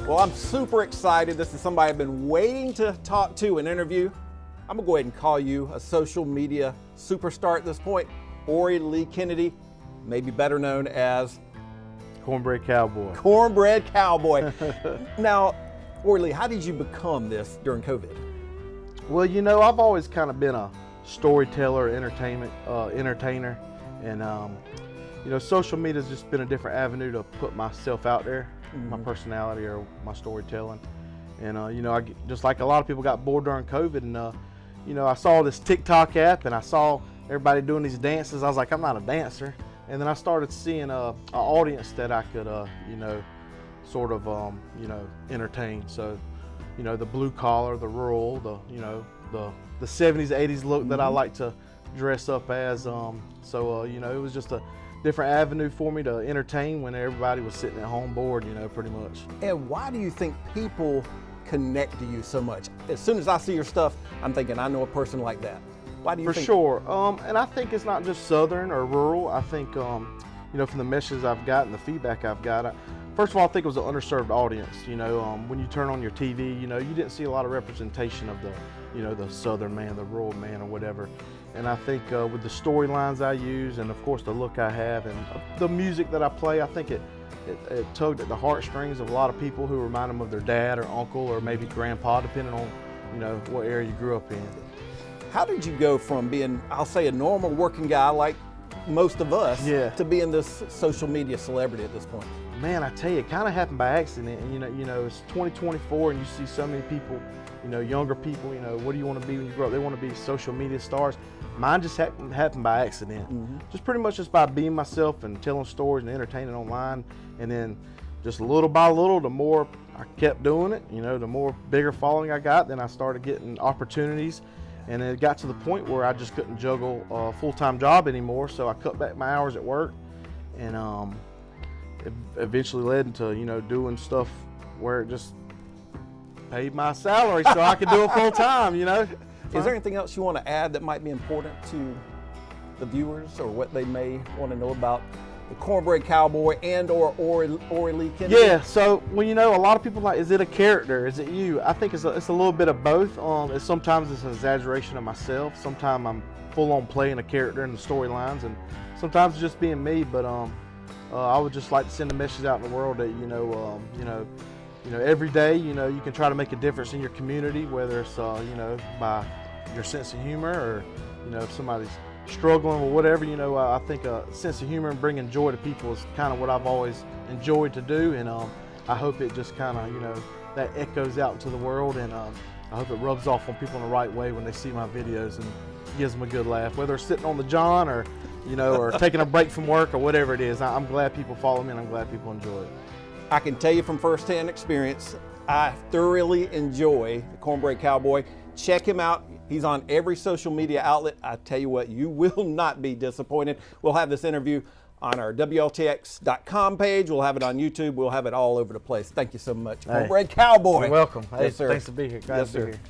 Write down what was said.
Well, I'm super excited. This is somebody I've been waiting to talk to and interview. I'm gonna go ahead and call you a social media superstar at this point. Ori Lee Kennedy, maybe better known as Cornbread Cowboy. Cornbread Cowboy. Now, Ori Lee, how did you become this during COVID? Well, you know, I've always kind of been a storyteller, entertainer, and you know, social media has just been a different avenue to put myself out there, my personality or my storytelling. And you know, just like a lot of people got bored during COVID, and you know, I saw this TikTok app and I saw everybody doing these dances. I was like, I'm not a dancer. And then I started seeing an audience that I could, you know, sort of, you know, entertain. So, you know, the blue collar, the rural, you know, the 70s, 80s look that I like to dress up as. So, you know, it was just a different avenue for me to entertain when everybody was sitting at home bored, you know, pretty much. And why do you think people connect to you so much? As soon as I see your stuff, I'm thinking, I know a person like that. Why do you think? For sure. And I think it's not just Southern or rural. I think, you know, from the messages I've gotten, the feedback I've got, first of all, I think it was an underserved audience. You know, when you turn on your TV, you know, you didn't see a lot of representation of the, you know, the Southern man, the rural man or whatever. And I think with the storylines I use and of course the look I have and the music that I play, I think it tugged at the heartstrings of a lot of people who remind them of their dad or uncle or maybe grandpa, depending on, you know, what area you grew up in. How did you go from being, I'll say, a normal working guy like most of us, to being this social media celebrity at this point? Man, I tell you, it kind of happened by accident. And you know, it's 2024, and you see so many people, you know, younger people. You know, what do you want to be when you grow up? They want to be social media stars. Mine just happened by accident. Just pretty much just by being myself and telling stories and entertaining online. And then just little by little, the more I kept doing it, you know, the more bigger following I got. Then I started getting opportunities. And it got to the point where I just couldn't juggle a full-time job anymore, so I cut back my hours at work, and it eventually led into, you know, doing stuff where it just paid my salary so I could do it full-time, you know. Is there anything else you want to add that might be important to the viewers or what they may want to know about the Cornbread Cowboy and or Ori Lee Kennedy? Yeah, so, well, you know, a lot of people like, is it a character? Is it you? I think it's a little bit of both. Sometimes it's an exaggeration of myself. Sometimes I'm full on playing a character in the storylines, and sometimes it's just being me. But I would just like to send a message out in the world that, you know, every day, you know, you can try to make a difference in your community, whether it's, you know, by your sense of humor or, you know, if somebody's struggling or whatever, you know, I think a sense of humor and bringing joy to people is kind of what I've always enjoyed to do, and I hope it just kind of, you know, that echoes out into the world, and I hope it rubs off on people in the right way when they see my videos and gives them a good laugh, whether it's sitting on the john or, you know, or taking a break from work or whatever it is. I'm glad people follow me, and I'm glad people enjoy it. I can tell you from firsthand experience, I thoroughly enjoy the Cornbread Cowboy. Check him out. He's on every social media outlet. I tell you what, you will not be disappointed. We'll have this interview on our WLTX.com page. We'll have it on YouTube. We'll have it all over the place. Thank you so much. Cornbread Cowboy. You're welcome. Hey, Yes, sir. Thanks to be here. Glad Yes, to be sir. here.